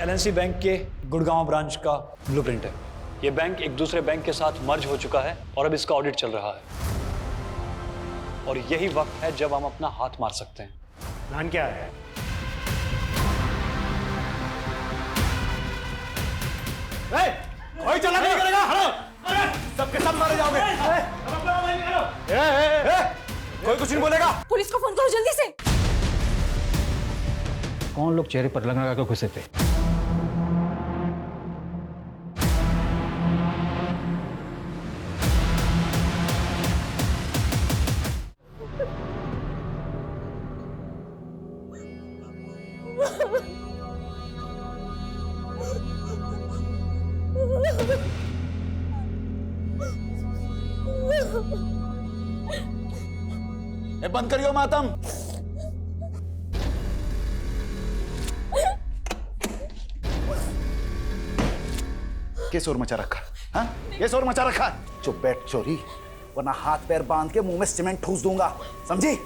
LNC bank के Gurgaon branch का blueprint है। ये बैंक एक दूसरे बैंक के साथ मर्ज हो चुका है और अब इसका ऑडिट चल रहा है और यही वक्त है जब हम अपना हाथ मार सकते हैं। प्लान क्या है? कोई चला नहीं करेगा। अरे सबके सब मारे जाओगे। कोई कुछ नहीं बोलेगा। पुलिस को फोन करो जल्दी से। कौन लोग चेहरे पर लगा के घुसे थे? बंद करियो मातम। क्या शोर मचा रखा? हाँ, ये शोर मचा रखा। चुप बैठ चोरी, वरना हाथ पैर बांध के मुंह में सीमेंट ठूस दूंगा, समझी?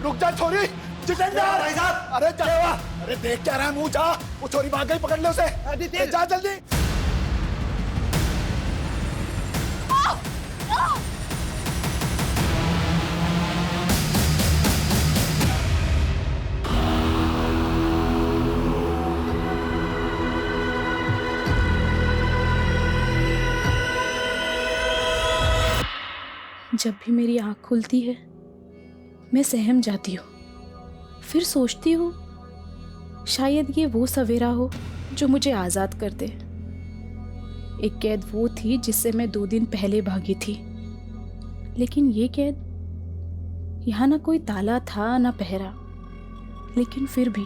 रुक जा छोरी। जितेंद्र भाई साहब, अरे चलेगा। अरे देख क्या रहा है मुंह, जा। वो छोरी भाग गई, पकड़ ले उसे। जा जल्दी। जब भी मेरी आंख खुलती है मैं सहम जाती हूँ, फिर सोचती हूँ शायद ये वो सवेरा हो जो मुझे आज़ाद कर दे। एक कैद वो थी जिससे मैं 2 दिन पहले भागी थी, लेकिन ये कैद, यहाँ ना कोई ताला था ना पहरा, लेकिन फिर भी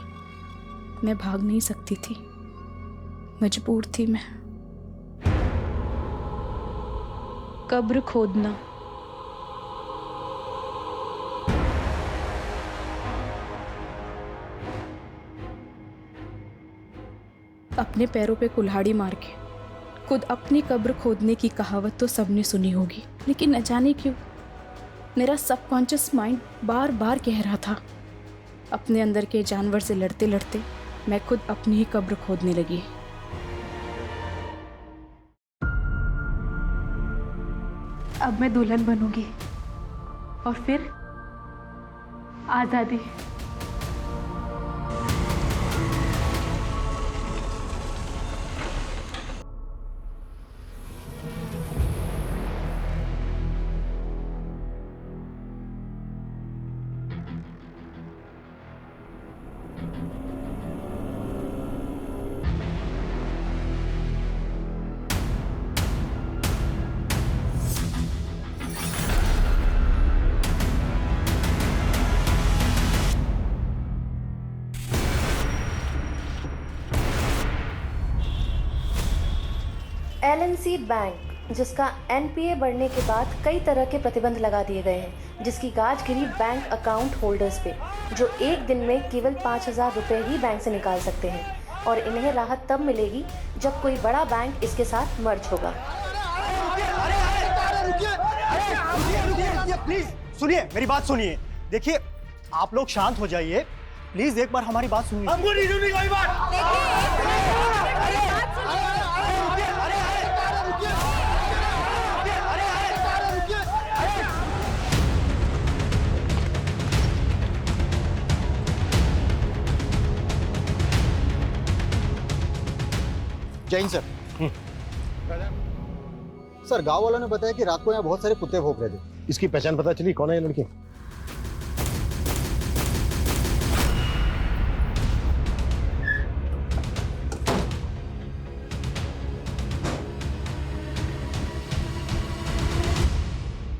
मैं भाग नहीं सकती थी, मजबूर थी मैं। कब्र खोदना। अपने पैरों पे कुल्हाड़ी मार के खुद अपनी कब्र खोदने की कहावत तो सबने सुनी होगी, लेकिन न जाने क्यों मेरा सबकॉन्शियस माइंड बार बार कह रहा था, अपने अंदर के जानवर से लड़ते लड़ते मैं खुद अपनी ही कब्र खोदने लगी। अब मैं दुल्हन बनूंगी और फिर आज़ादी। एलएनसी बैंक, जिसका एनपीए बढ़ने के बाद कई तरह के प्रतिबंध लगा दिए गए हैं, जिसकी गाज गिरी बैंक अकाउंट होल्डर्स पे, जो एक दिन में केवल 5,000 रुपये ही बैंक से निकाल सकते हैं, और इन्हें राहत तब मिलेगी जब कोई बड़ा बैंक इसके साथ मर्ज होगा। प्लीज सुनिए, मेरी बात सुनिए। देखिए, आप लोग शांत हो जाइए प्लीज, एक बार हमारी बात सुनिए। हमको नहीं सुननी कोई बात। जैन सर। सर गांव वालों ने बताया कि रात को यहाँ बहुत सारे कुत्ते भौंक रहे थे। इसकी पहचान पता चली? कौन है ये लड़की?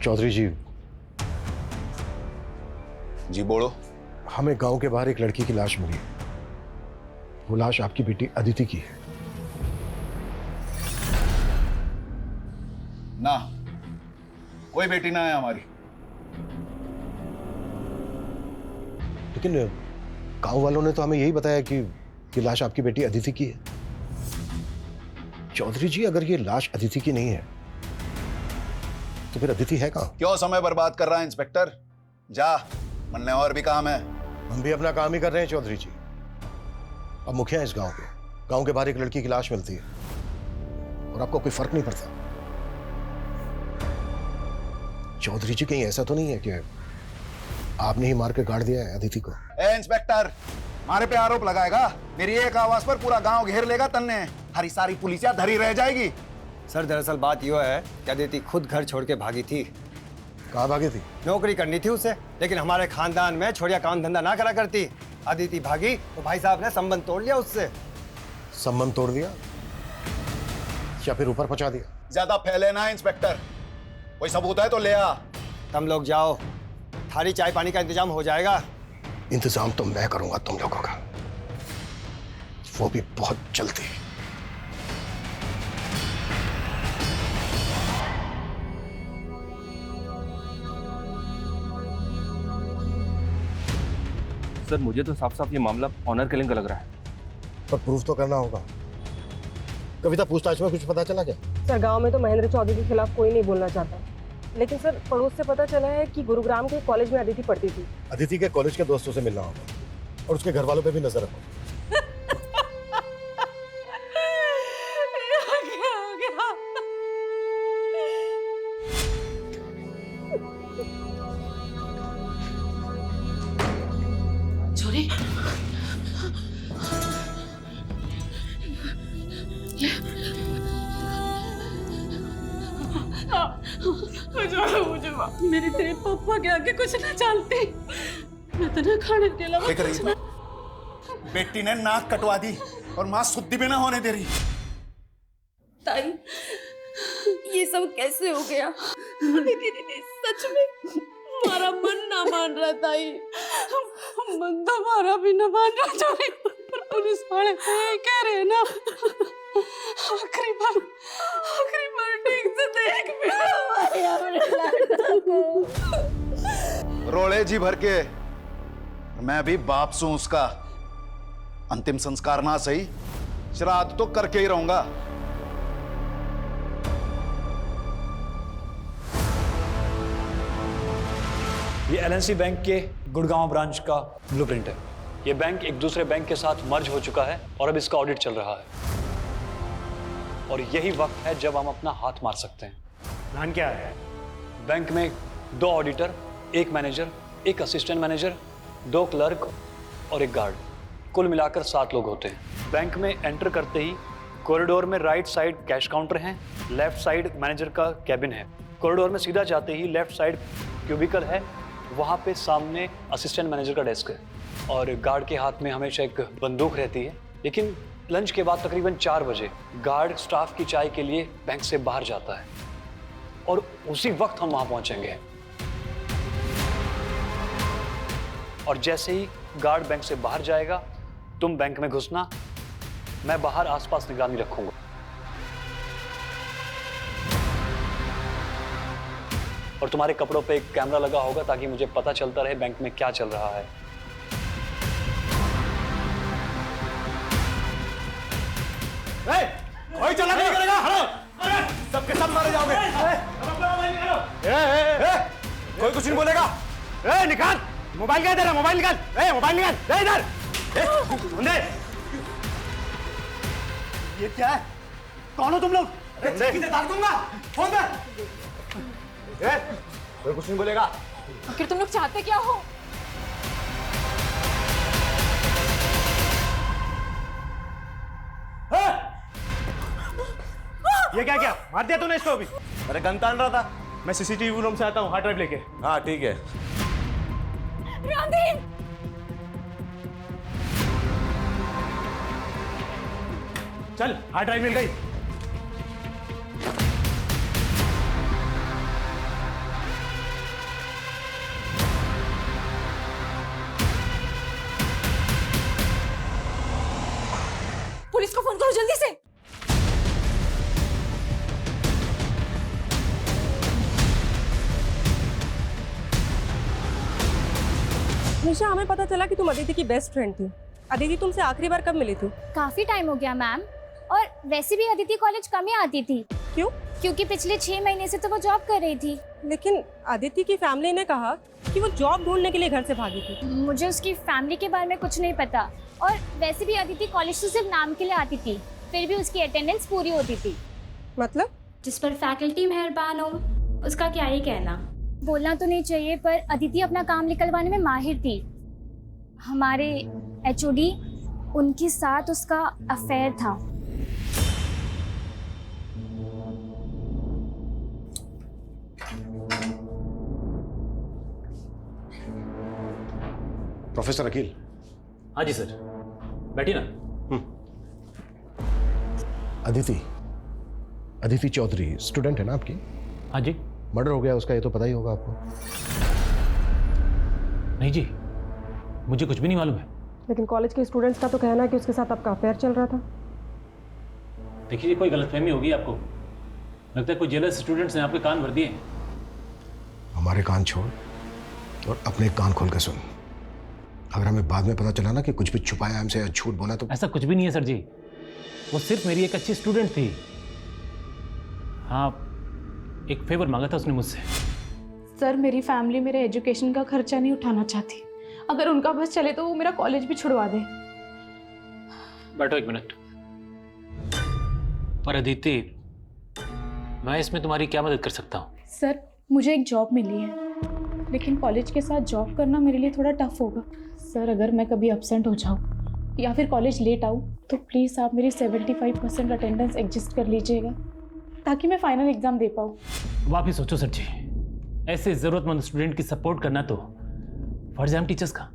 चौधरी जी, जी बोलो। हमें गांव के बाहर एक लड़की की लाश मिली है। वो लाश आपकी बेटी अदिति की है। ना, कोई बेटी ना है हमारी। लेकिन गांव वालों ने तो हमें यही बताया कि लाश आपकी बेटी अदिति की है। चौधरी जी, अगर ये लाश अदिति की नहीं है तो फिर अदिति है कहां? क्यों समय बर्बाद कर रहा है इंस्पेक्टर? जा, मनने और भी काम है। हम भी अपना काम ही कर रहे हैं चौधरी जी। अब मुखिया है इस गांव के। गांव के बाहर एक लड़की की लाश मिलती है और आपको कोई फर्क नहीं पड़ता। चौधरी जी, कहीं ऐसा तो नहीं है कि आपने ही मार के गाड़ दिया है अदिति को? ए इंस्पेक्टर, हमारे पे आरोप लगाएगा? मेरी एक आवाज पर पूरा गांव घेर लेगा तन्ने। हरी सारी पुलिसिया धरी रह जाएगी। सर दरअसल बात यह है कि अदिति खुद घर छोड़ के भागी थी। कहाँ भागी थी? नौकरी करनी थी उसे, लेकिन हमारे खानदान में छोड़िया काम धंधा ना करा करती। अदिति भागी तो भाई साहब ने संबंध तोड़ लिया उससे। संबंध तोड़ दिया या फिर ऊपर पहुंचा दिया? ज्यादा फैले ना इंस्पेक्टर, कोई सबूत है तो ले आ। तुम लोग जाओ, थाली चाय पानी का इंतजाम हो जाएगा। इंतजाम तो मैं करूंगा तुम लोगों का, वो भी बहुत जल्दी। सर मुझे तो साफ साफ ये मामला ऑनर किलिंग का लग रहा है। पर प्रूफ तो करना होगा। कविता, पूछताछ में कुछ पता चला क्या? सर गांव में तो महेंद्र चौधरी के खिलाफ कोई नहीं बोलना चाहता, लेकिन सर पड़ोस से पता चला है कि गुरुग्राम के कॉलेज में अदिति पढ़ती थी। अदिति के कॉलेज के दोस्तों से मिलना होगा और उसके घर वालों पे भी नजर रखो। मेरी तेरे पापा के आगे कुछ ना जानती। मैं तो ना खाने के अलावा देख रही है, बेटी ने नाक कटवा दी और मां शुद्धि भी ना होने दे रही। ताई, ये सब कैसे हो गया? दीदी सच में हमारा मन ना मान रहा ताई। मन तो हमारा भी ना मान रहा चोरी, पर पुलिस वाले तो ये कह रहे हैं ना, आखिरी बार ठीक से देख भी हमारे अपने लड़का को। रोले जी भर के, मैं भी बाप सू उसका। अंतिम संस्कार ना सही, श्राद्ध तो करके ही रहूंगा। ये एलएनसी बैंक के गुड़गांव ब्रांच का ब्लूप्रिंट है। ये बैंक एक दूसरे बैंक के साथ मर्ज हो चुका है और अब इसका ऑडिट चल रहा है। और यही वक्त है जब हम अपना हाथ मार सकते हैं। प्लान क्या है? बैंक में 2 auditor, 1 manager, 1 assistant manager, 2 clerk और 1 गार्ड, कुल मिलाकर 7 लोग होते हैं। बैंक में एंटर करते ही कॉरिडोर में राइट साइड कैश काउंटर है, लेफ्ट साइड मैनेजर का कैबिन है। कॉरिडोर में सीधा जाते ही लेफ्ट साइड क्यूबिकल है, वहाँ पे सामने असिस्टेंट मैनेजर का डेस्क है और गार्ड के हाथ में हमेशा एक बंदूक रहती है। लेकिन लंच के बाद तकरीबन 4 बजे गार्ड स्टाफ की चाय के लिए बैंक से बाहर जाता है और उसी वक्त हम वहां पहुंचेंगे। और जैसे ही गार्ड बैंक से बाहर जाएगा, तुम बैंक में घुसना, मैं बाहर आसपास निगरानी रखूंगा। और तुम्हारे कपड़ों पे एक कैमरा लगा होगा ताकि मुझे पता चलता रहे बैंक में क्या चल रहा है। कोई चला नहीं करेगा। सबके सब मारे जाओगे। कोई कुछ नहीं बोलेगा। निकाल मोबाइल, का इधर मोबाइल निकाल। मोबाइल निकाल इधर। ये क्या है? कौन हो तुम लोग? दाग दूंगा। फोन कर। कोई कुछ नहीं बोलेगा। आखिर तुम लोग चाहते क्या हो? ये क्या क्या मार दिया तूने इसको अभी? अरे गन तान रहा था। मैं सीसीटीवी रूम से आता हूँ, हार्ड ड्राइव लेके। हाँ ठीक है। रामधीन, चल, हार्ड ड्राइव मिल गई। पुलिस को फोन करो जल्दी से। निशा, हमें पता चला कि तुम अदिति की बेस्ट फ्रेंड थी। अदिति तुमसे आखिरी बार कब मिली थी? काफी टाइम हो गया मैम, और वैसे भी अदिति कॉलेज कम ही आती थी। क्यों? क्योंकि पिछले 6 महीने से तो वो जॉब कर रही थी। लेकिन अदिति की फैमिली ने कहा कि वो जॉब ढूंढने के लिए घर से भागी थी। मुझे उसकी फैमिली के बारे में कुछ नहीं पता, और वैसे भी अदिति कॉलेज तो सिर्फ नाम के लिए आती थी, फिर भी उसकी अटेंडेंस पूरी होती थी। मतलब? जिस पर फैकल्टी मेहरबान हो, उसका क्या ही कहना। बोलना तो नहीं चाहिए, पर अदिति अपना काम निकलवाने में माहिर थी। हमारे एचओडी, उनके साथ उसका अफेयर था। प्रोफेसर अकील। हाँ जी सर, बैठिए ना। अदिति चौधरी स्टूडेंट है ना आपकी? हाँ जी। मर्डर हो गया उसका, ये तो पता ही होगा आपको। नहीं जी, मुझे कुछ भी नहीं मालूम है। लेकिन कॉलेज के स्टूडेंट्स का तो कहना है कि उसके साथ आपका अफेयर चल रहा था। देखिए, कोई गलतफहमी होगी आपको। लगता है कोई जेलस स्टूडेंट्स ने आपके कान भर दिए। हमारे कान छोड़ और अपने कान खोल के सुन। अगर हमें बाद में पता चला ना कि कुछ भी छुपाया हमसे या झूठ बोला तो। ऐसा कुछ भी नहीं है सर जी, वो सिर्फ मेरी एक अच्छी स्टूडेंट थी। हाँ, एक फेवर मांगा था उसने मुझसे। सर, मेरी फैमिली मेरे एजुकेशन का खर्चा नहीं उठाना चाहती। अगर उनका बस चले तो वो मेरा कॉलेज भी छुड़वा दे। बैठो एक मिनट। पर अदिति, मैं इसमें तुम्हारी क्या मदद कर सकता हूँ? सर, मुझे एक जॉब मिली है, लेकिन कॉलेज के साथ जॉब करना मेरे लिए थोड़ा टफ होगा। सर, अगर मैं कभी एब्सेंट हो जाऊँ या फिर कॉलेज लेट आऊँ तो प्लीज़ आप मेरी 75% अटेंडेंस एडजस्ट कर लीजिएगा, ताकि मैं फाइनल एग्ज़ाम दे पाऊँ। अब आप ही सोचो सर जी, ऐसे ज़रूरतमंद स्टूडेंट की सपोर्ट करना तो फर्ज है हम टीचर्स का।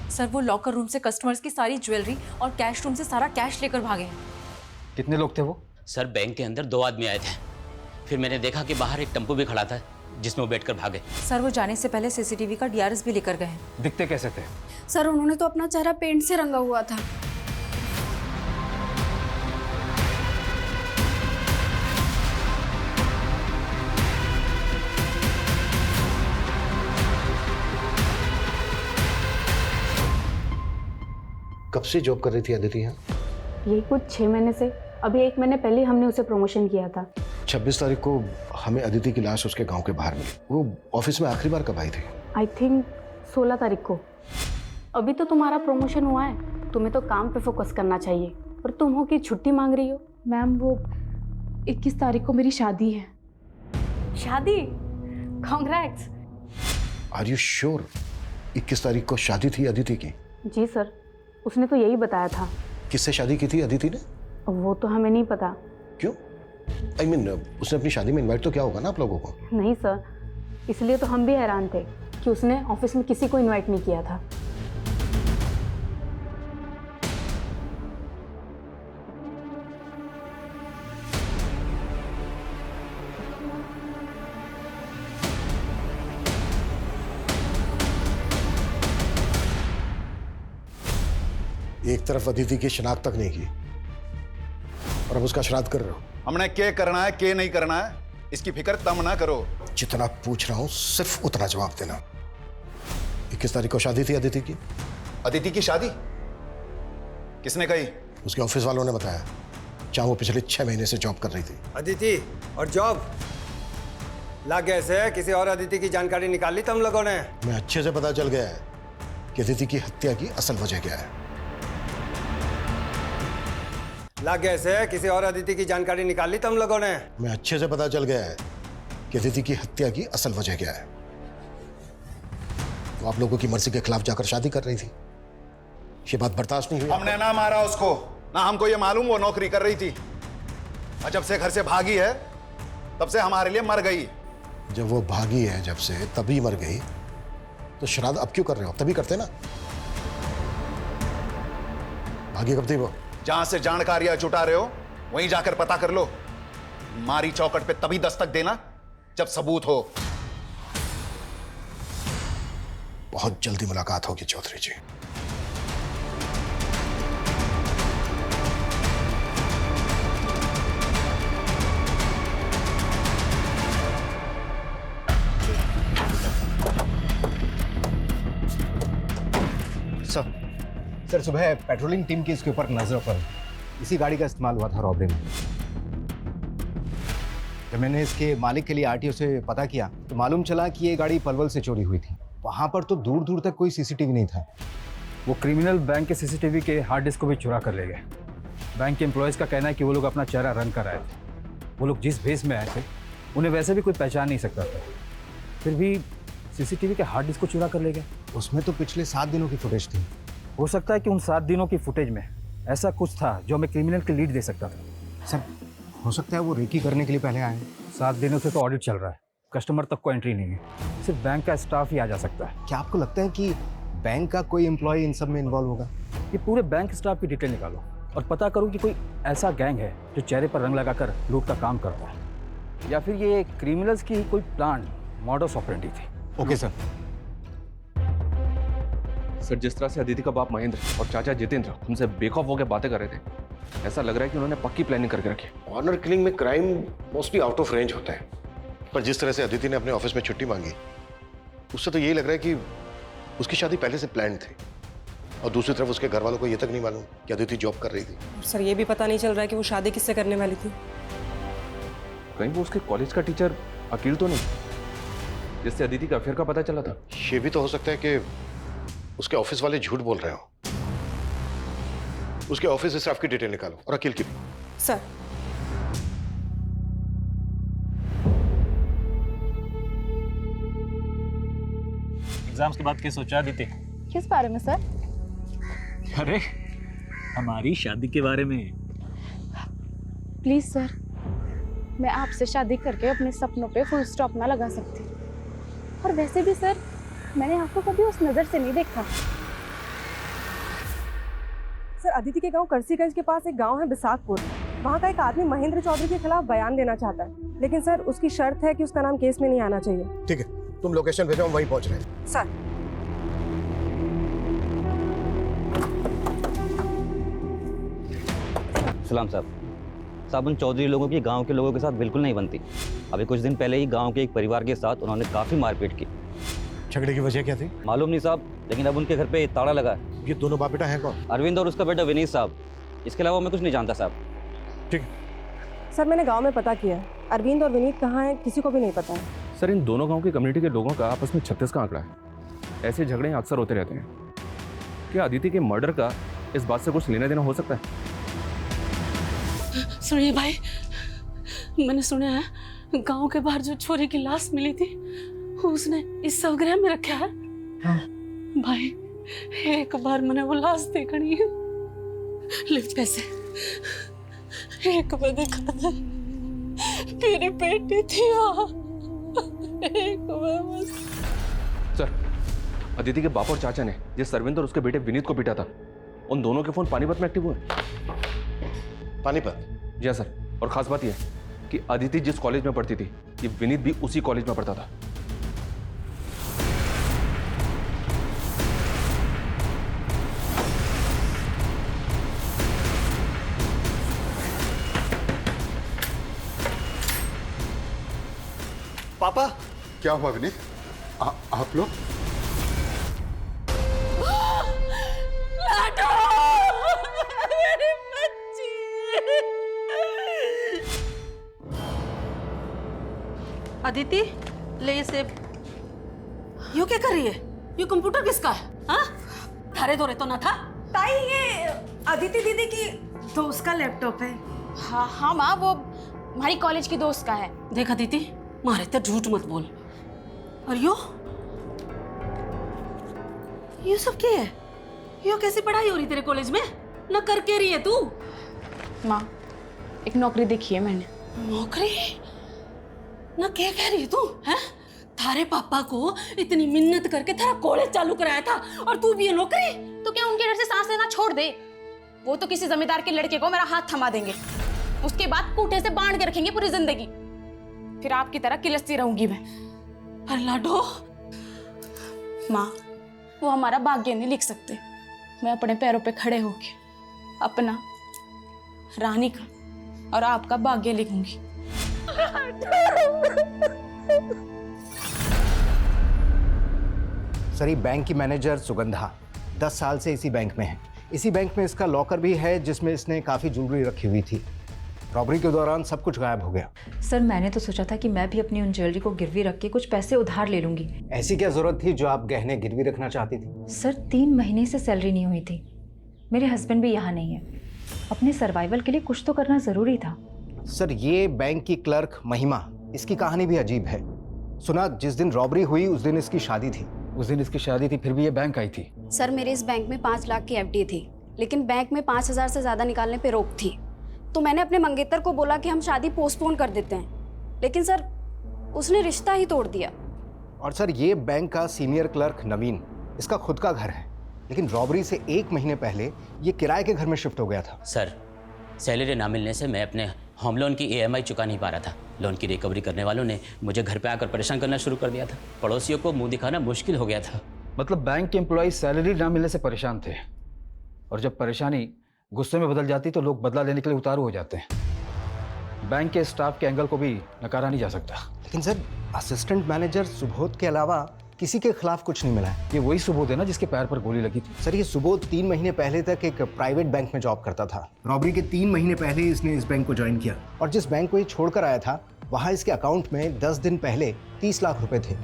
सर, वो लॉकर रूम से कस्टमर्स की सारी ज्वेलरी और कैश रूम से सारा कैश लेकर भागे हैं। कितने लोग थे वो? सर, बैंक के अंदर 2 आदमी आए थे, फिर मैंने देखा कि बाहर एक टेम्पो भी खड़ा था जिसमें वो बैठकर भागे। सर, वो जाने से पहले सीसीटीवी का डीआरएस भी लेकर गए हैं। दिखते कैसे थे? सर, उन्होंने तो अपना चेहरा पेंट से रंगा हुआ था। कब से जॉब कर रही थी अदिति यहाँ? यही कुछ 6 महीने से। अभी 1 महीने पहले हमने उसे प्रमोशन किया था। 26 तारीख को हमें अदिति की लाश उसके गांव के बाहर मिली। वो ऑफिस में आखिरी बार कब आई थी? आई थिंक 16 तारीख को। अभी तो तुम्हारा प्रमोशन हुआ है, तुम्हें तो काम पे फोकस करना चाहिए, और तुम हो कि छुट्टी मांग रही हो। मैम, वो 21 तारीख को मेरी शादी है। शादी? कांग्रेट्स। आर यू श्योर 21 तारीख को शादी थी अदिति की? जी सर, उसने तो यही बताया था। किससे शादी की थी अदिति ने? वो तो हमें नहीं पता। क्यों? I mean, उसने अपनी शादी में इनवाइट तो किया होगा ना आप लोगों को? नहीं सर, इसलिए तो हम भी हैरान थे कि उसने ऑफिस में किसी को इनवाइट नहीं किया था। एक तरफ अदिति की शिनाख्त तक नहीं की और अब उसका श्राद्ध कर रहे हो। हमने क्या करना है क्या नहीं करना है इसकी फिक्र तम ना करो। जितना पूछ रहा हूं सिर्फ उतना जवाब देना। 21 तारीख को शादी थी अदिति की? अदिति की शादी किसने कही? उसके ऑफिस वालों ने बताया, जहां वो पिछले 6 महीने से जॉब कर रही थी। अदिति और जॉब लग गए से किसी और अदिति की जानकारी निकाल ली तुम लोगों ने? मैं अच्छे से पता चल गया है कि अदिति की हत्या की असल वजह क्या है। लग गए से किसी और अदिति की जानकारी निकाल ली तुम लोगों ने? मैं अच्छे से पता चल गया है कि अदिति की हत्या की असल वजह क्या है। वो आप लोगों की मर्जी के खिलाफ जाकर शादी कर रही थी। ये बात बर्दाश्त नहीं हुई। हमने ना मारा उसको, ना हमको ये मालूम वो नौकरी कर रही थी। और जब से घर से भागी है तब से हमारे लिए मर गई। जब वो भागी है जब से तभी मर गई, तो श्राद्ध अब क्यों कर रहे हो? तभी करते ना। भागी कब थी वो? जहां से जानकारियां जुटा रहे हो वहीं जाकर पता कर लो। मारी चौकट पे तभी दस्तक देना जब सबूत हो। बहुत जल्दी मुलाकात होगी चौधरी जी। सर सुबह पेट्रोलिंग टीम की इसके ऊपर नजर पड़ी। इसी गाड़ी का इस्तेमाल हुआ था रॉबरी में। जब मैंने इसके मालिक के लिए आरटीओ से पता किया तो मालूम चला कि ये गाड़ी पलवल से चोरी हुई थी। वहां पर तो दूर दूर तक कोई सीसीटीवी नहीं था। वो क्रिमिनल बैंक के सीसीटीवी के हार्ड डिस्क को भी चुरा कर ले गए। बैंक के एम्प्लॉयज़ का कहना है कि वो लोग अपना चेहरा रन कर आए थे। वो लोग जिस भेस में आए थे उन्हें वैसे भी कोई पहचान नहीं सकता था, फिर भी सीसीटीवी के हार्ड डिस्क को चुरा कर ले गए। उसमें तो पिछले 7 दिनों की फुटेज थी। हो सकता है कि उन 7 दिनों की फुटेज में ऐसा कुछ था जो हमें क्रिमिनल की लीड दे सकता था। सर हो सकता है वो रेकी करने के लिए पहले आए। 7 दिनों से तो ऑडिट चल रहा है, कस्टमर तक को एंट्री नहीं है, सिर्फ बैंक का स्टाफ ही आ जा सकता है। क्या आपको लगता है कि बैंक का कोई एम्प्लॉय इन सब में इन्वॉल्व होगा? ये पूरे बैंक स्टाफ की डिटेल निकालो और पता करो कि कोई ऐसा गैंग है जो चेहरे पर रंग लगाकर लूट का काम करता है, या फिर ये क्रिमिनल्स की कोई प्लान मॉडस ऑपरेंडी थी। Okay sir. सर, जिस तरह से अदिति का बाप महेंद्र और चाचा जितेंद्र उनसे बेखौफ होकर बातें कर रहे थे, ऐसा लग रहा है कि उन्होंने पक्की प्लानिंग करके रखी। ऑनर किलिंग में crime mostly out of range होता है, पर जिस तरह से अदिति ने अपने ऑफिस में छुट्टी मांगी उससे तो यही लग रहा है कि उसकी शादी पहले से प्लान थी। और दूसरी तरफ उसके घर वालों को ये तक नहीं मालूम कि अदिति जॉब कर रही थी। सर ये भी पता नहीं चल रहा है कि वो शादी किससे करने वाली थी। कहीं वो उसके कॉलेज का टीचर अकील तो नहीं, जिससे अदिति का अफेयर का पता चला था? ये भी तो हो सकता है कि उसके ऑफिस वाले झूठ बोल रहे हो। उसके ऑफिस स्टाफ की डिटेल निकालो और अकील की भी। सर एग्जाम्स के बाद क्या सोचा अदिति? किस बारे में सर? अरे हमारी शादी के बारे में। प्लीज सर, मैं आपसे शादी करके अपने सपनों पे फुल स्टॉप ना लगा सकती। और वैसे भी सर, मैंने आपको कभी उस नजर से नहीं देखा। सर अदिति के गांव करसीगंज के पास एक गांव है बिसाकपुर। वहां का एक आदमी महेंद्र चौधरी के खिलाफ बयान देना चाहता है, लेकिन सर उसकी शर्त है कि उसका नाम केस में नहीं आना चाहिए। ठीक है, तुम लोकेशन भेजो, हम वहीं पहुंच रहे हैं। सर सलाम साहब, उन चौधरी लोगों की गांव के लोगों के साथ बिल्कुल नहीं बनती। अभी कुछ दिन पहले ही गांव के एक परिवार के साथ उन्होंने काफी मारपीट की। झगड़े की वजह क्या थी? मालूम नहीं साहब, लेकिन अब उनके घर पे ताला लगा है। ये दोनों बाप बेटा हैं कौन? अरविंद और उसका बेटा विनीत साहब। इसके अलावा मैं कुछ नहीं जानता साहब। ठीक। सर मैंने गांव में पता किया है, अरविंद और विनीत कहाँ हैं किसी को भी नहीं पता है। सर, इन दोनों गांव की कम्युनिटी के लोगों का आपस में 36 का आंकड़ा है। ऐसे झगड़े अक्सर होते रहते हैं। क्या अदिति के मर्डर का इस बात से कुछ लेना देना हो सकता है? सुनिए भाई, मैंने सुना है गांव के बाहर जो छोरी की लाश मिली थी उसने इस शवगृह में रखा है। हाँ। भाई एक बार मैंने वो लाश देखनी है। ले पैसे, एक बार देखा था मेरी बेटी थी वहाँ। एक बार बस। सर, अदिति के बाप और चाचा ने जिस अरविंद और उसके बेटे विनीत को पीटा था, उन दोनों के फोन पानीपत में एक्टिव हुए। पानीपत? जी हाँ सर, और खास बात यह है कि अदिति जिस कॉलेज में पढ़ती थी, ये विनीत भी उसी कॉलेज में पढ़ता था। पापा, क्या हुआ विनीत? आप लोग? अदिति, ले इसे। यू क्या कर रही है? ये कंप्यूटर किसका है? हाँ? थारे धोरे तो ना था? ताई ये अदिति दीदी की दोस्त का लैपटॉप है। हाँ हाँ माँ, वो हमारी कॉलेज की दोस्त का है। देख अदिति, मारे तो झूठ मत बोल। और यो ये सब क्या है? ये कैसी पढ़ाई हो रही तेरे कॉलेज में? ना करके रही है तू? माँ, एक नौकरी देखी है मैंने। नौकरी? ना क्या कह रही है तू? हैं? थारे पापा को इतनी मिन्नत करके थारा कॉलेज चालू कराया था और तू भी ये नौकरी? तो क्या उनके डर से सांस लेना छोड़ दे? वो तो किसी जमींदार के लड़के को मेरा हाथ थमा देंगे, उसके बाद कूटे से बांध के रखेंगे पूरी जिंदगी। फिर आपकी तरह किलसती रहूंगी मैं। पर लाडो, माँ, वो हमारा भाग्य नहीं लिख सकते। मैं अपने पैरों पे खड़े होके अपना, रानी का और आपका भाग्य लिखूंगी। सर, ये बैंक की मैनेजर सुगंधा 10 साल से इसी बैंक में है। इसी बैंक में इसका लॉकर भी है जिसमें इसने काफ़ी ज्वेलरी रखी हुई थी। रॉबरी के दौरान सब कुछ गायब हो गया। सर, मैंने तो सोचा था कि मैं भी अपनी उन ज्वेलरी को गिरवी रख के कुछ पैसे उधार ले लूंगी। ऐसी क्या जरूरत थी जो आप गहने गिरवी रखना चाहती थी? सर, 3 महीने से सैलरी नहीं हुई थी। मेरे हस्बैंड भी यहाँ नहीं है। अपने सर्वाइवल के लिए कुछ तो करना ज़रूरी था। सर, ये बैंक की क्लर्क महिमा, इसकी कहानी भी अजीब है। सुना जिस दिन रॉबरी हुई उस दिन इसकी शादी थी। उस दिन इसकी शादी थी, फिर भी ये बैंक आई थी। सर, मेरे इस बैंक में 5 लाख की एफडी थी, लेकिन बैंक में 5,000 से ज़्यादा निकालने पे रोक थी। तो मैंने अपने मंगेतर को बोला कि हम शादी पोस्टपोन कर देते हैं, लेकिन सर उसने रिश्ता ही तोड़ दिया। और सर, ये बैंक का सीनियर क्लर्क नवीन, इसका खुद का घर है, लेकिन रॉबरी से 1 महीने पहले ये किराए के घर में शिफ्ट हो गया था। सर, सैलरी ना मिलने से मैं अपने होम लोन की EMI चुका नहीं पा रहा था। लोन की रिकवरी करने वालों ने मुझे घर पे आकर परेशान करना शुरू कर दिया था। पड़ोसियों को मुंह दिखाना मुश्किल हो गया था। मतलब बैंक के एम्प्लॉय सैलरी ना मिलने से परेशान थे, और जब परेशानी गुस्से में बदल जाती तो लोग बदला लेने के लिए उतारू हो जाते हैं। बैंक के स्टाफ के एंगल को भी नकारा नहीं जा सकता। लेकिन सर, असिस्टेंट मैनेजर सुबोध के अलावा किसी के खिलाफ कुछ नहीं मिला है। ये वही सुबोध है ना जिसके पैर पर गोली लगी थी? सर, ये सुबोध 3 महीने पहले तक एक प्राइवेट बैंक में जॉब करता था। रॉबरी के 3 महीने पहले इसने इस बैंक को ज्वाइन किया, और जिस बैंक को ये छोड़कर आया था वहाँ इसके अकाउंट में 10 दिन पहले 30 लाख रुपए थे।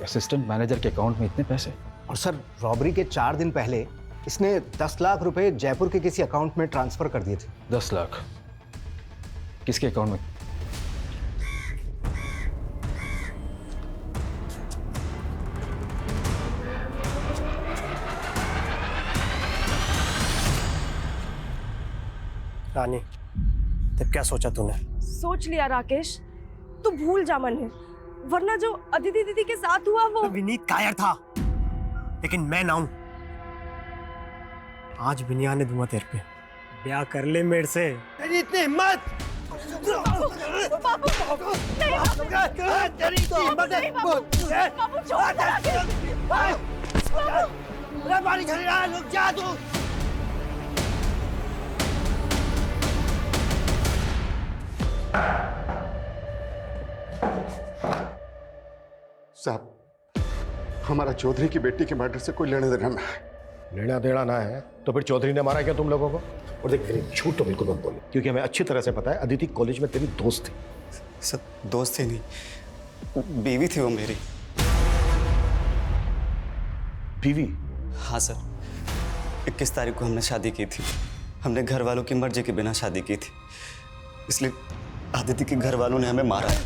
असिस्टेंट मैनेजर के अकाउंट में इतने पैसे? और सर, रॉबरी के 4 दिन पहले इसने 10 लाख रुपए जयपुर के किसी अकाउंट में ट्रांसफर कर दिए थे। 10 लाख किसके अकाउंट में? रानी, तब क्या सोचा तूने? सोच लिया राकेश, तू भूल जा मन है, वरना जो अदिति दीदी के साथ हुआ वो। विनीत कायर था, लेकिन मैं ना हूं। आज बिनिया ने दूंगा तेरे पे। ब्याह कर ले मेरे से। तेरी इतनी हिम्मत! साहब, हमारा चौधरी की बेटी के मर्डर से कोई लेना देना ना है। लेना देना ना है तो फिर चौधरी ने मारा क्या तुम लोगों को? और देख विनीत, झूठ तो बिल्कुल मत बोल, क्योंकि हमें अच्छी तरह से पता है अदिति कॉलेज में तेरी दोस्त थी। सर, दोस्त थी नहीं, बीवी थी वो मेरी। बीवी? हाँ सर, 21 तारीख को हमने शादी की थी। हमने घर वालों की मर्जी के बिना शादी की थी, इसलिए अदिति के घर वालों ने हमें मारा है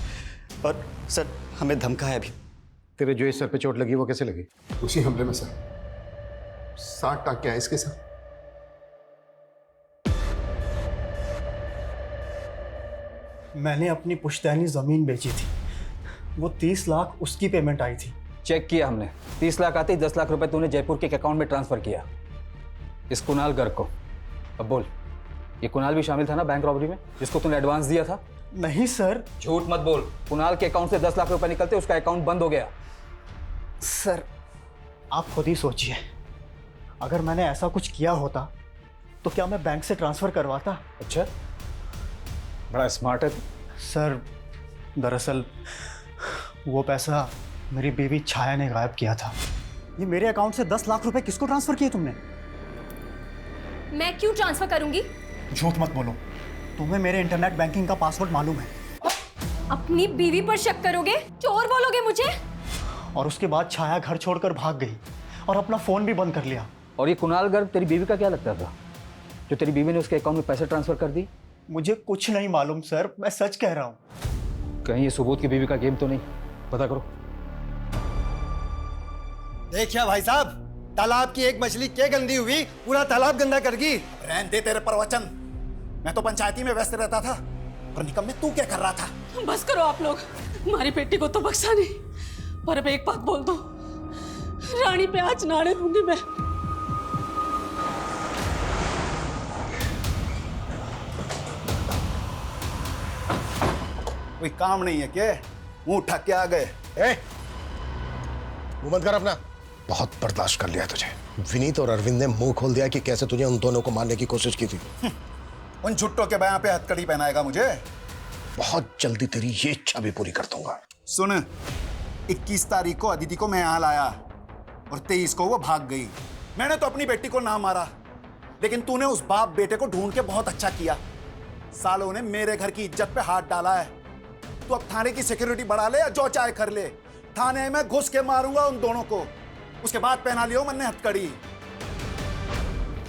और सर हमें धमकाया भी। तेरे जो इस सर पे चोट लगी वो कैसे लगी? उसी हमले में सर 60 टाँके आए इसके साथ। मैंने अपनी पुश्तैनी जमीन बेची थी, वो 30 लाख उसकी पेमेंट आई थी। चेक किया हमने, 30 लाख आते ही 10 लाख रुपए तूने जयपुर के एक अकाउंट में ट्रांसफर किया इस कुणाल गर्ग को। अब बोल, ये कुणाल भी शामिल था ना बैंक रॉबरी में जिसको तूने एडवांस दिया था? नहीं सर। झूठ मत बोल, कुणाल के अकाउंट से 10 लाख रुपए निकलते उसका अकाउंट बंद हो गया। सर, आप खुद ही सोचिए, अगर मैंने ऐसा कुछ किया होता तो क्या मैं बैंक से ट्रांसफर करवाता? अच्छा, बड़ा स्मार्ट है। सर, दरअसल वो पैसा मेरी बीवी छाया ने गायब किया था। ये मेरे अकाउंट से 10 लाख रुपए किसको ट्रांसफर किए तुमने? मैं क्यों ट्रांसफर करूंगी? झूठ मत बोलो, तुम्हें मेरे इंटरनेट बैंकिंग का पासवर्ड मालूम है। अपनी बीवी पर शक करोगे? चोर बोलोगे मुझे? और उसके बाद छाया घर छोड़कर भाग गई और अपना फोन भी बंद कर लिया। और ये कुणाल गर्ग तेरी बीवी का क्या लगता था जो तेरी बीवी ने उसके अकाउंट में पैसे ट्रांसफर कर दी? मुझे कुछ नहीं मालूम सर, मैं सच कह रहा हूँ। कहीं ये सुबोध की बीवी का गेम तो नहीं? पता करो। देखिए भाई साहब, तालाब की एक मछली क्या गंदी हुई, पूरा तालाब गंदा कर गई। रहने दे तेरे प्रवचन। मैं तो पंचायती में व्यस्त रहता था, और निकम्मे तू क्या कर रहा था? बस करो आप लोग, हमारी बेटी को तो बख्शा नहीं, पर अब एक बात बोल दो, रानी पे आज नाड़े दूंगी मैं। कोई काम नहीं है क्या? मुंह उठा के आ गए। मुंह बंद कर अपना। बहुत बर्दाश्त कर लिया तुझे। विनीत और अरविंद ने मुंह खोल दिया कि कैसे तुझे उन दोनों को मारने की कोशिश की थी। उन छुट्टों के बयां पे हथकड़ी पहनाएगा मुझे? बहुत जल्दी तेरी ये इच्छा भी पूरी कर दूंगा। सुन, 21 तारीख को अदिति को मैं यहाँ लाया और 23 को वो भाग गई। मैंने तो अपनी बेटी को ना मारा, लेकिन तूने उस बाप बेटे को ढूंढ के बहुत अच्छा किया। सालों ने मेरे घर की इज्जत पे हाथ डाला है। तू अब थाने की सिक्योरिटी बढ़ा ले या जो चाहे कर ले, थाने में घुस के मारूंगा उन दोनों को। उसके बाद पहना लियो मैंने हथकड़ी।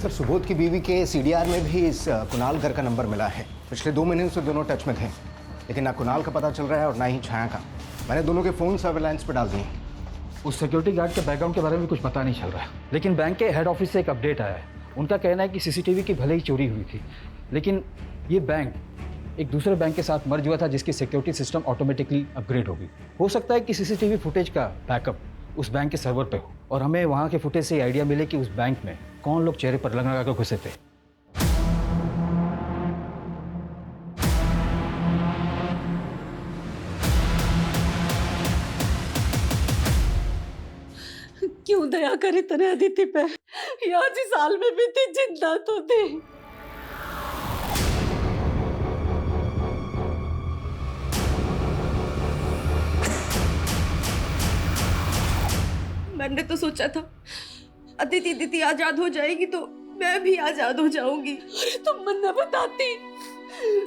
सर, सुबोध की बीवी के सीडीआर में भी इस कुणाल घर का नंबर मिला है। पिछले 2 महीने से दोनों टच में थे, लेकिन ना कुणाल का पता चल रहा है और ना ही छाया का। मैंने दोनों के फ़ोन सर्वेलांस पर डाल दिए। उस सिक्योरिटी गार्ड के बैकग्राउंड के बारे में कुछ पता नहीं चल रहा है, लेकिन बैंक के हेड ऑफिस से एक अपडेट आया है। उनका कहना है कि सीसीटीवी की भले ही चोरी हुई थी, लेकिन ये बैंक एक दूसरे बैंक के साथ मर्ज हुआ था, जिसकी सिक्योरिटी सिस्टम ऑटोमेटिकली अपग्रेड होगी। हो सकता है कि सीसीटीवी फुटेज का बैकअप उस बैंक के सर्वर पे हो, और हमें वहाँ के फुटेज से आइडिया मिले कि उस बैंक में कौन लोग चेहरे पर लगा कर घुसे थे। क्यों दया करी तने अदिति पे? आज ही साल में भी थी, जिंदा तो थी। मैंने तो सोचा था अदिति आजाद हो जाएगी तो मैं भी आजाद हो जाऊंगी। अरे तुम मन न बताती,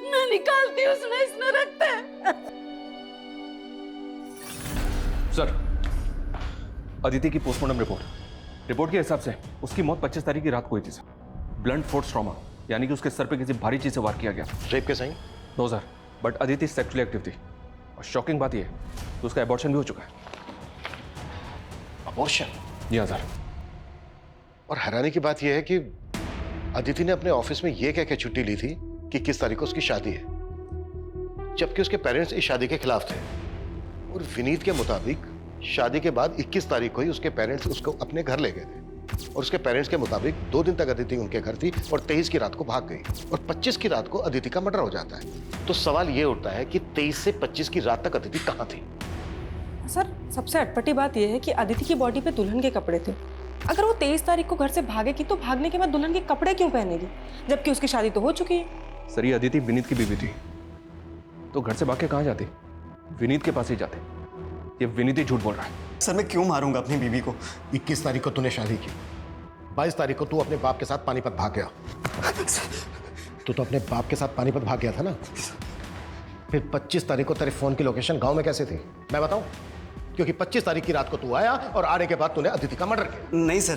मैं निकालती उसमें इसमें रखते हैं। सर, अदिति की पोस्टमार्टम रिपोर्ट के हिसाब से उसकी मौत 25 तारीख की रात को हुई थी सर। ब्लंट फोर्स ट्रॉमा, यानी कि उसके सर पे किसी भारी चीज से वार किया गया। रेप के sign? No sir, but Aditi sexually active थी, और शॉकिंग बात यह है तो उसका एबॉर्शन भी हो चुका है। अबॉर्शन? जी हाँ सर। और हैरानी की बात यह है कि अदिति ने अपने ऑफिस में यह कह के छुट्टी ली थी कि 21 तारीख को उसकी शादी है, जबकि उसके पेरेंट्स इस शादी के खिलाफ थे। और विनीत के मुताबिक शादी के बाद 21 तारीख को ही उसके पेरेंट्स उसको अपने घर ले गए थे, और उसके पेरेंट्स के मुताबिक 2 दिन तक अदिति उनके घर थी और 23 की रात को भाग गई, और 25 की रात को अदिति का मर्डर हो जाता है। तो सवाल यह उठता है कि 23 से 25 की रात तक अदिति कहाँ थी? सर, सबसे अटपटी बात यह है कि अदिति की बॉडी पे दुल्हन के कपड़े थे। अगर वो 23 तारीख को घर से भागेगी तो भागने के बाद दुल्हन के कपड़े क्यों पहनेगी, जबकि उसकी शादी तो हो चुकी है। सर, ये अदिति विनीत की बीवी थी, तो घर से भाग के कहाँ जाती? विनीत के पास ही जाते। ये विनीत ही झूठ बोल रहा है। सर, मैं क्यों मारूंगा अपनी बीवी को? 21 तारीख को तूने शादी की, 22 तारीख को तू अपने बाप के साथ पानीपत भाग गया। तू तो अपने बाप के साथ पानीपत भाग गया था ना? फिर 25 तारीख को तेरे फोन की लोकेशन गांव में कैसे थी, मैं बताऊं? क्योंकि 25 तारीख की रात को तू आया और आने के बाद तूने अदिति का मर्डर किया। नहीं सर,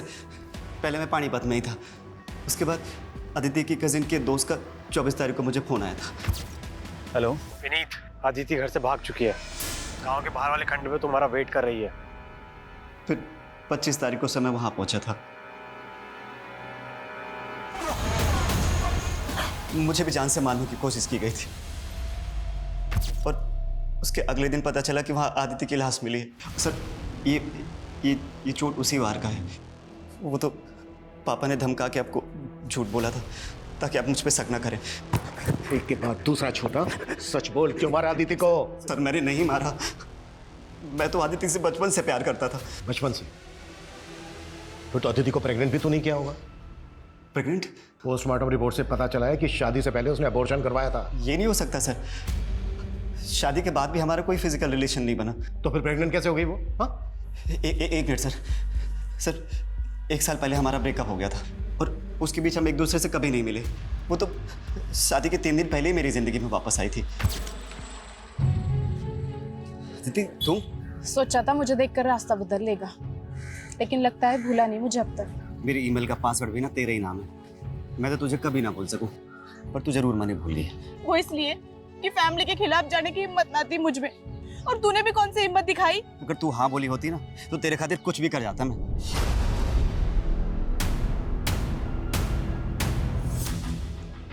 पहले मैं पानीपत में ही था, उसके बाद अदिति की कजिन के दोस्त का 24 तारीख को मुझे फोन आया था। हेलो विनीत, अदिति घर से भाग चुकी है, गांव के बाहर वाले खंड में तुम्हारा वेट कर रही है। फिर 25 तारीख को समय वहां पहुंचा था। मुझे भी जान से मारने की कोशिश की गई थी, और उसके अगले दिन पता चला कि वहां आदिति की लाश मिली है। सर, ये चोट उसी वार का है। वो तो पापा ने धमका के आपको झूठ बोला था ताकि आप मुझ पे शक ना करें। एक के बाद दूसरा छोटा सच बोल, क्यों मारा आदिति को? सर, मैंने नहीं मारा, मैं तो आदिति से बचपन से प्यार करता था। बचपन से? फिर तो अदिति को प्रेग्नेंट भी तू नहीं किया होगा। प्रेग्नेंट? पोस्टमार्टम रिपोर्ट से पता चला है कि शादी से पहले उसने अबॉर्शन करवाया था। ये नहीं हो सकता सर, शादी के बाद भी हमारा कोई फिजिकल रिलेशन नहीं बना। तो फिर प्रेग्नेंट कैसे हो गई वो? एक मिनट सर, 1 साल पहले हमारा ब्रेकअप हो गया था, और उसके बीच हम एक दूसरे से कभी नहीं मिले। वो तो शादी के 3 दिन पहले ही मेरी जिंदगी में वापस आई थी। दीदी, तुम? सोचा था मुझे देखकर रास्ता बदल लेगा, लेकिन लगता है भूला नहीं मुझे अब तक। मेरी ईमेल का पासवर्ड भी ना तेरे ही नाम है। मैं तो तुझे कभी ना भूल सकूं, पर तू जरूर मैंने भूल ली है। वो इसलिए कि फैमिली के खिलाफ जाने की हिम्मत ना थी मुझ में। और तूने भी कौन सी हिम्मत दिखाई? अगर तू हाँ बोली होती ना तो तेरे खातिर कुछ भी कर जाता मैं।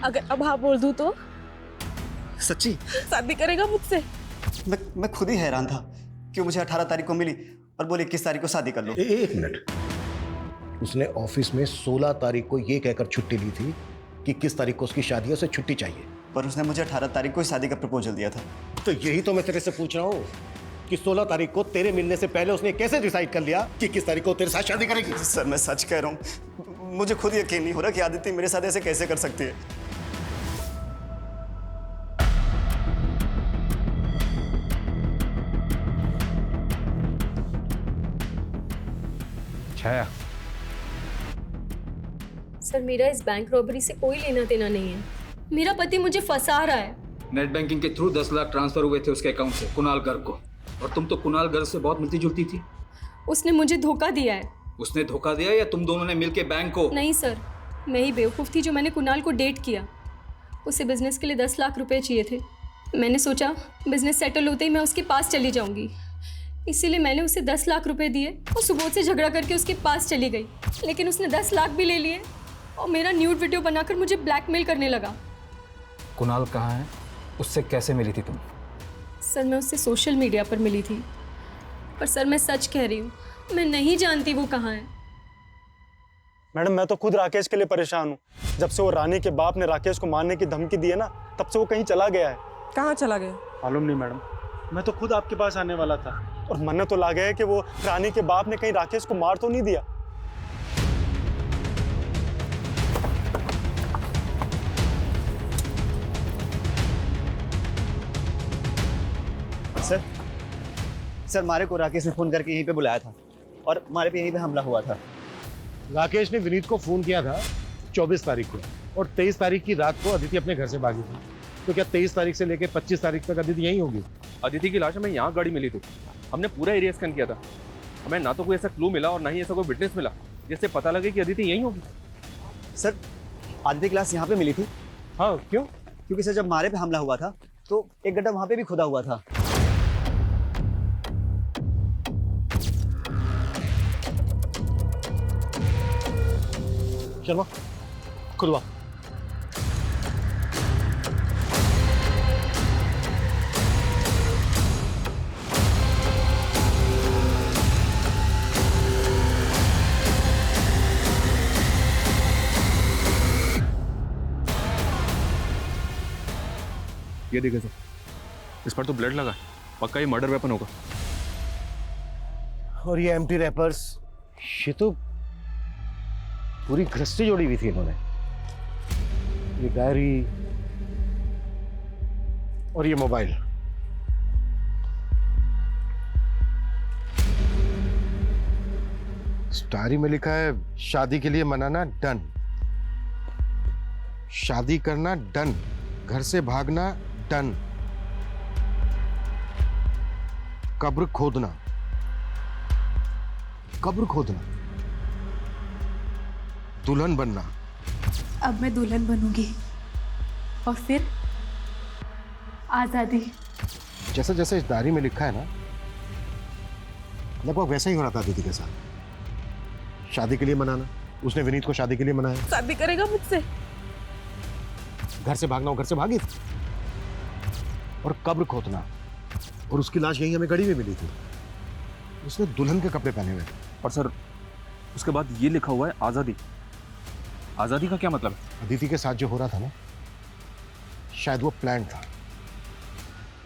अगर अब हाँ बोल दूं तो सच्ची शादी करेगा मुझसे? मैं खुद ही हैरान था कि मुझे 18 तारीख को मिली और बोले 21 तारीख को शादी कर लो। एक मिनट, उसने ऑफिस में 16 तारीख को ये कहकर छुट्टी ली थी कि 21 तारीख को उसकी शादी है, उसे छुट्टी चाहिए। पर उसने मुझे 18 तारीख को ही शादी का प्रपोजल दिया था। तो यही तो मैं तेरे से पूछ रहा हूँ कि 16 तारीख को तेरे मिलने से पहले उसने कैसे डिसाइड कर लिया कि 21 तारीख को तेरे साथ शादी करेगी? सर मैं सच कह रहा हूँ, मुझे खुद यकीन नहीं हो रहा कि आदित्य मेरे साथ ऐसे कैसे कर सकती है। छाया, सर मेरा इस बैंक रॉबरी से कोई लेना देना नहीं है। मेरा पति मुझे फंसा रहा है। नेट बैंकिंग के थ्रू 10 लाख ट्रांसफर हुए थे उसके अकाउंट से कुणाल गर्ग को, और तुम तो कुणाल गर्ग से बहुत मिलती जुलती थी। उसने मुझे धोखा दिया है। उसने धोखा दिया या तुम दोनों ने मिलके बैंक को? नहीं सर, मैं ही बेवकूफ़ थी जो मैंने कुणाल को डेट किया। उसे बिजनेस के लिए 10 लाख रुपए चाहिए थे। मैंने सोचा बिजनेस सेटल होते ही मैं उसके पास चली जाऊंगी, इसीलिए मैंने उसे 10 लाख रुपए दिए और सुबोध से झगड़ा करके उसके पास चली गई। लेकिन उसने 10 लाख भी ले लिए और मेरा न्यूड वीडियो बनाकर मुझे ब्लैकमेल करने लगा। कुणाल कहाँ है? उससे कैसे मिली थी तुम? सर मैं उससे सोशल मीडिया पर मिली थी, पर सर मैं सच कह रही हूँ, मैं नहीं जानती वो कहाँ है। मैडम मैं तो खुद राकेश के लिए परेशान हूँ। जब से वो रानी के बाप ने राकेश को मारने की धमकी दी है ना, तब से वो कहीं चला गया है। कहाँ चला गया? मालूम नहीं मैडम, मैं तो खुद आपके पास आने वाला था और मन तो ला गया है कि वो रानी के बाप ने कहीं राकेश को मार तो नहीं दिया। सर मारे को राकेश ने फोन करके यहीं पे बुलाया था और मारे पे यहीं पे हमला हुआ था। राकेश ने विनीत को फोन किया था 24 तारीख को, और 23 तारीख की रात को अदिति अपने घर से भागी थी। तो क्या 23 तारीख से लेकर 25 तारीख तक अदिति यहीं होगी? अदिति की लाश हमें यहाँ गाड़ी मिली थी। हमने पूरा एरिया स्कैन किया था, हमें ना तो कोई ऐसा क्लू मिला और ना ही ऐसा कोई विटनेस मिला जिससे पता लगे कि अदिति यहीं होगी। सर आदित्य की लाश यहाँ पे मिली थी। हाँ क्यों? क्योंकि सर जब मारे पे हमला हुआ था तो एक गड्ढा वहाँ पे भी खुदा हुआ था। शर्मा खुदवा। ये देखिए सर, इस पर तो ब्लड लगा है, पक्का ये मर्डर वेपन होगा। और ये एम्प्टी रैपर्स, ये तो पूरी गृहस्थी जोड़ी हुई थी इन्होंने। ये डायरी और ये मोबाइल। इस डायरी में लिखा है शादी के लिए मनाना डन, शादी करना डन, घर से भागना डन, कब्र खोदना, कब्र खोदना, दुल्हन बनना। अब मैं दुल्हन बनूंगी और फिर आजादी। जैसे जैसे इस डायरी में लिखा है ना, लगभग वैसा ही हो रहा था दीदी के साथ। शादी के लिए मनाना, उसने विनीत को शादी के लिए मनाया। शादी करेगा मुझसे? घर से भागना, वो घर से भागी थी। और कब्र खोदना, और उसकी लाश यहीं हमें गड़ी में मिली थी। उसने दुल्हन के कपड़े पहने हुए थे। और सर उसके बाद ये लिखा हुआ है आज़ादी। आज़ादी का क्या मतलब है? अदिति के साथ जो हो रहा था ना, शायद वो प्लान था।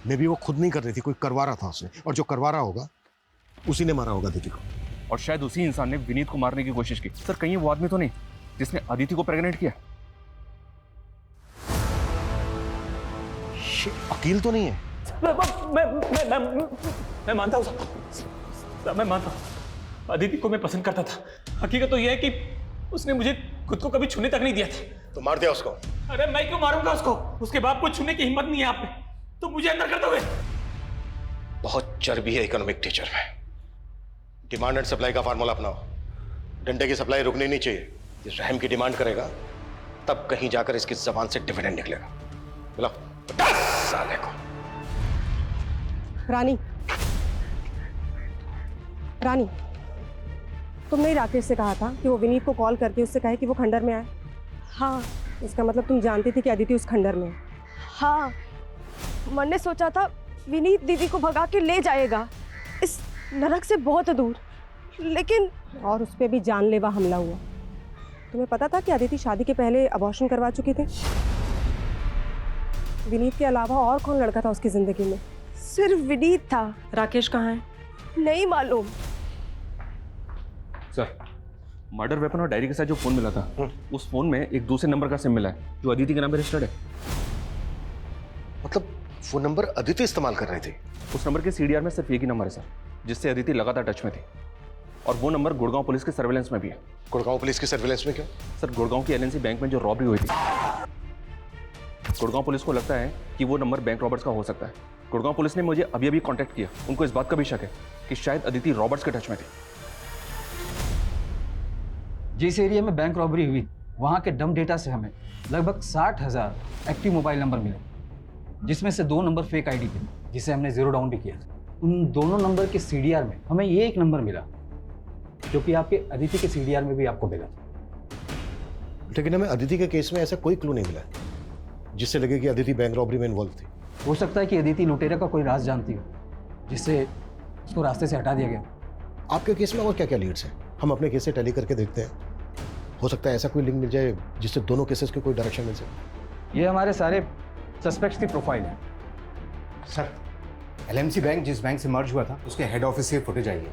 मे बी वो खुद नहीं कर रही थी, कोई करवा रहा था उसे, और जो करवा रहा होगा उसी ने मारा होगा अदिति को। और शायद उसी इंसान ने विनीत को मारने की कोशिश की। सर कहीं वो आदमी तो नहीं जिसने अदिति को प्रेग्नेंट किया? वकील तो नहीं है? मैं मानता हूँ, मैं मानता हूँ। अदिति को मैं पसंद करता था। हकीकत तो यह है कि उसने मुझे खुद को कभी छूने तक नहीं दिया था। तो मार दिया उसको। अरे मैं क्यों मारूंगा उसको? उसके बाप को छूने की हिम्मत नहीं है आप में, तो मुझे अंदर कर दोगे? बहुत चर्बी है इकोनॉमिक टीचर में। डिमांड एंड सप्लाई का फार्मूला अपनाओ। डंडे की सप्लाई रुकनी नहीं चाहिए। ये रहम की डिमांड करेगा तब कहीं जाकर इसकी जबान से डिविडेंड निकलेगा। बुलाओ साले को। रानी, रानी, तुमने ही राकेश से कहा था कि वो विनीत को कॉल करके उससे कहे कि वो खंडर में आए। हाँ। इसका मतलब तुम जानती थी कि अदिति उस खंडर में है। हाँ, मैंने सोचा था विनीत दीदी को भगा के ले जाएगा इस नरक से बहुत दूर, लेकिन और उस पर भी जानलेवा हमला हुआ। तुम्हें पता था कि अदिति शादी के पहले अबॉर्शन करवा चुकी थी? विनीत के अलावा और कौन लड़का था उसकी जिंदगी में? सिर्फ विनीत था। राकेश कहाँ है? नहीं मालूम। सर, मर्डर वेपन और डायरी के साथ जो फोन मिला था, उस फोन में एक दूसरे नंबर का सिम मिला है जो अदिति के नाम पे रजिस्टर्ड है। मतलब वो नंबर अदिति इस्तेमाल कर रही थी? उस नंबर के सीडीआर में सिर्फ एक ही नंबर है सर, जिससे अदिति लगातार टच में थी, और वो नंबर गुड़गांव पुलिस के सर्वेलेंस में भी है। गुड़गांव पुलिस की सर्वेलेंस में क्यों? सर, गुड़गांव की एलएनसी बैंक में जो रॉबरी हुई थी, गुड़गांव पुलिस को लगता है कि वो नंबर बैंक रॉबर्ट्स का हो सकता है। गुड़गांव पुलिस ने मुझे अभी अभी कांटेक्ट किया। उनको इस बात का भी शक है कि शायद अदिति रॉबर्ट्स के टच में थी। जिस एरिया में बैंक रॉबरी हुई, वहाँ के डम डेटा से हमें लगभग 60,000 एक्टिव मोबाइल नंबर मिले, जिसमें से 2 नंबर फेक आईडी थे, जिसे हमने जीरो डाउन भी किया था। उन दोनों नंबर के सीडीआर में हमें ये एक नंबर मिला, जो कि आपके अदिति के सीडीआर में भी आपको मिला था। लेकिन हमें अदिति के केस में ऐसा कोई क्लू नहीं मिला जिससे लगे कि अदिति बैंक रॉबरी में इन्वॉल्व थी। हो सकता है कि अदिति लुटेरा का कोई राज जानती हो, जिससे उसको रास्ते से हटा दिया गया। आपके केस में और क्या क्या लीड्स हैं? हम अपने केस से टैली करके देखते हैं, हो सकता है ऐसा कोई लिंक मिल जाए जिससे दोनों केसेस की कोई डायरेक्शन मिल सके। ये हमारे सारे सस्पेक्ट्स की प्रोफाइल है। सर, एलएमसी बैंक जिस बैंक से मर्ज हुआ था, उसके हेड ऑफिस से फुटेज आई है।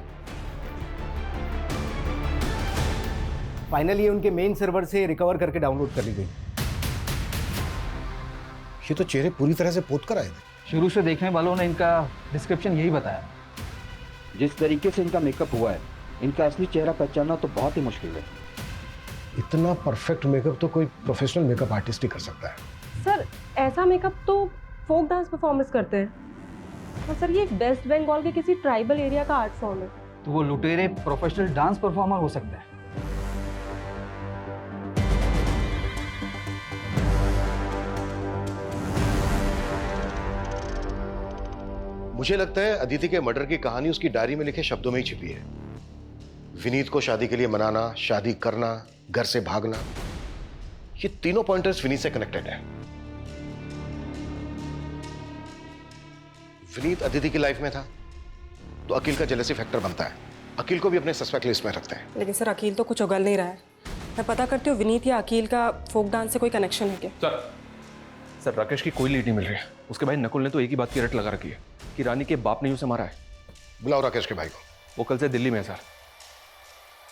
फाइनली उनके मेन सर्वर से रिकवर करके डाउनलोड कर ली गई। ये तो चेहरे पूरी तरह से पोत कर आए थे। शुरू से देखने वालों ने इनका डिस्क्रिप्शन यही बताया। जिस तरीके से इनका मेकअप हुआ है, इनका असली चेहरा पहचानना तो बहुत ही मुश्किल है। इतना परफेक्ट मेकअप तो कोई प्रोफेशनल मेकअप आर्टिस्ट ही कर सकता है। सर, ऐसा मेकअप तो फोक डांस परफॉर्मेंस करते हैं। और सर, ये वेस्ट बंगाल के किसी ट्राइबल एरिया का आर्ट फॉर्म है। तो वो लुटेरे प्रोफेशनल डांस परफॉर्मर हो सकता है। मुझे लगता है अदिति के मर्डर की कहानी उसकी डायरी में लिखे शब्दों में ही छिपी है। विनीत को शादी के लिए मनाना, शादी करना, घर से भागना, ये तीनों पॉइंटर्स विनीत से कनेक्टेड है। विनीत अदिति की लाइफ में था तो अकील का जेलसी फैक्टर बनता है। अकील को भी अपने सस्पेक्ट लिस्ट में रखते हैं। लेकिन सर, अकील तो कुछ उगल नहीं रहा है। मैं पता करती हूँ विनीत या अकील का फोक डांस से कोई कनेक्शन है क्या? सर, राकेश की कोई लीड नहीं मिल रही है। उसके भाई नकुल ने तो एक ही बात की रट लगा रखी है कि रानी के बाप ने उसे मारा है। बुलाओ राकेश के भाई को। वो कल से दिल्ली में है सर,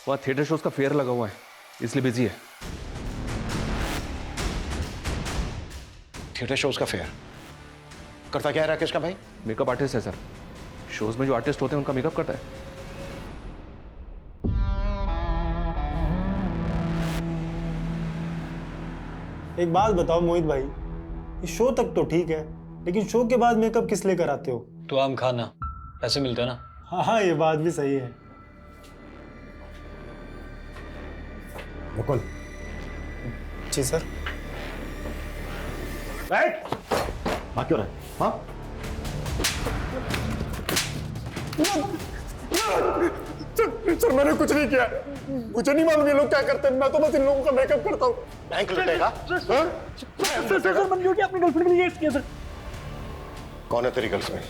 वहाँ थिएटर शोज का फेयर लगा हुआ है, इसलिए बिजी है। थिएटर शोज का फेयर करता क्या है राकेश का भाई? मेकअप आर्टिस्ट है सर। शोज में जो आर्टिस्ट होते हैं उनका मेकअप करता है। एक बात बताओ मोहित भाई, इस शो तक तो ठीक है, लेकिन शो के बाद मेकअप किस लिए कराते हो? तो आम खाना, पैसे मिलते हैं ना। हाँ, ये बात भी सही है। नकुल। जी सर। बैठ। हाँ, क्यों रहे? हाँ? सर, मैंने कुछ नहीं किया। मुझे नहीं मालूम ये लोग क्या करते हैं। मैं तो बस इन लोगों का मेकअप करता हूँ। बैंक लुटेगा? सर, मैंने क्यों किया? अपनी गर्लफ्रेंड के लिए किया सर। कौन है तेरी गर्लफ्रेंड?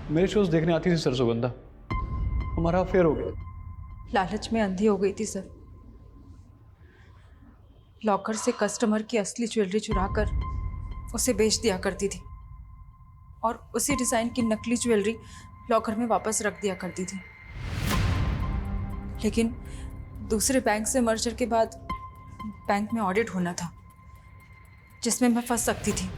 मेरे शोज देखने आती थी सर सुगंधा, हमारा अफेयर हो गया। लालच में अंधी हो गई थी सर। लॉकर से कस्टमर की असली ज्वेलरी चुराकर उसे बेच दिया करती थी और उसी डिज़ाइन की नकली ज्वेलरी लॉकर में वापस रख दिया करती थी। लेकिन दूसरे बैंक से मर्जर के बाद बैंक में ऑडिट होना था, जिसमें मैं फंस सकती थी।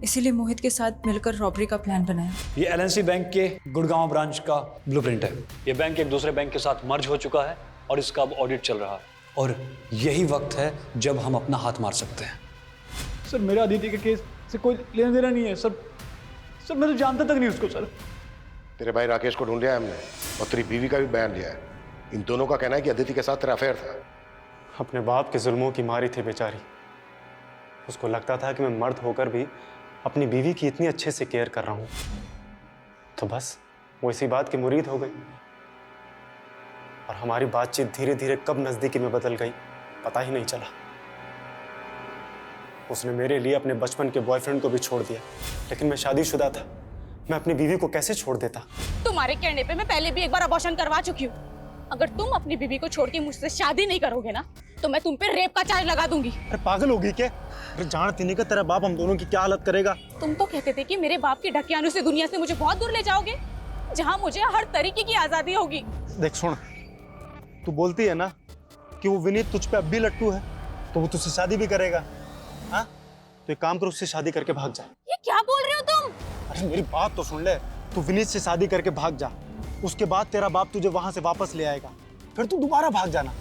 इसीलिए मोहित के साथ मिलकर रॉबरी का प्लान बनाया। ये एलएनसी बैंक के गुड़गांव ब्रांच का ब्लूप्रिंट है। ये बैंक एक दूसरे बैंक के साथ मर्ज हो चुका है और इसका अब ऑडिट चल रहा है। और यही वक्त है जब हम अपना हाथ मार सकते हैं। सर मेरा अदिति के केस से कोई लेना देना नहीं है सर। सर मैं तो जानता तक नहीं उसको सर। तेरे भाई राकेश को ढूंढ लिया हमने और तेरी बीवी का भी बयान लिया है। इन दोनों का कहना है कि अदिति के साथ तेरा अफेयर था। अपने बाप के जुल्मों की मारी थी बेचारी। उसको लगता था कि मैं मर्द होकर भी अपनी बीवी की इतनी अच्छे से केयर कर रहा हूं, तो बस वो इसी बात की मुरीद हो गई। और हमारी बातचीत धीरे धीरे कब नजदीकी में बदल गई पता ही नहीं चला। उसने मेरे लिए अपने बचपन के बॉयफ्रेंड को भी छोड़ दिया, लेकिन मैं शादीशुदा था। मैं अपनी बीवी को कैसे छोड़ देता? तुम्हारे कहने पे मैं पहले भी एक बार अबॉर्शन करवा चुकी हूँ। अगर तुम अपनी बीवी को छोड़ के मुझसे शादी नहीं करोगे ना, तो मैं तुम पे रेप का चार्ज लगा दूंगी। अरे पागल होगी क्या? अरे जानती नहीं कि तेरा बाप हम दोनों की क्या हालत करेगा। तुम तो कहते थे कि मेरे बाप के ढकियानों से दुनिया से मुझे बहुत दूर ले जाओगे, जहाँ मुझे हर तरीके की आजादी होगी। देख सुन, तू बोलती है ना कि वो विनीत तुझ पे अब भी लट्टू है, तो वो तुझसे शादी भी करेगा। हाँ तो एक काम कर, उससे शादी करके भाग जा। ये क्या बोल रहे हो तुम? अरे मेरी बात तो सुन ले। तू विनीत से शादी करके भाग जा, उसके बाद तेरा बाप तुझे वहां से वापस ले आएगा, फिर तू दोबारा भाग जाना,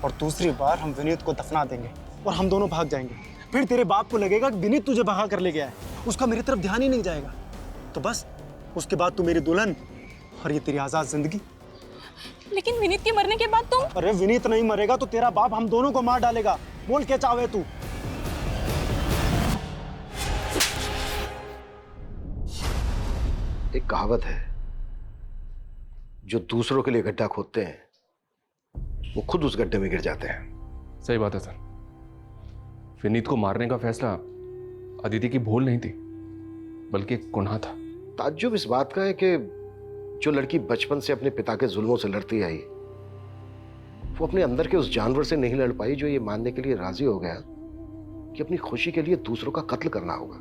और दूसरी बार हम विनीत को दफना देंगे और हम दोनों भाग जाएंगे। फिर तेरे बाप को लगेगा कि विनीत तुझे भगा कर ले गया है, उसका मेरी तरफ ध्यान ही नहीं जाएगा। तो बस उसके बाद तू मेरी दुल्हन और ये तेरी आजाद जिंदगी। लेकिन विनीत के मरने के बाद तुम? अरे विनीत नहीं मरेगा तो तेरा बाप हम दोनों को मार डालेगा। बोल क्या चाहे तू। एक कहावत है, जो दूसरों के लिए गड्ढा खोदते हैं वो खुद उस गड्ढे में गिर जाते हैं। सही बात है सर। विनीत को मारने का फैसला अदिति की भूल नहीं थी, बल्कि एक गुनाह था। ताज्जुब इस बात का है कि जो लड़की बचपन से अपने पिता के जुल्मों से लड़ती आई, वो अपने अंदर के उस जानवर से नहीं लड़ पाई जो ये मानने के लिए राजी हो गया कि अपनी खुशी के लिए दूसरों का कत्ल करना होगा।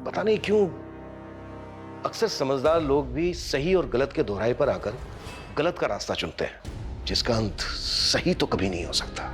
पता नहीं क्यों अक्सर समझदार लोग भी सही और गलत के दोहराए पर आकर गलत का रास्ता चुनते हैं, जिसका अंत सही तो कभी नहीं हो सकता।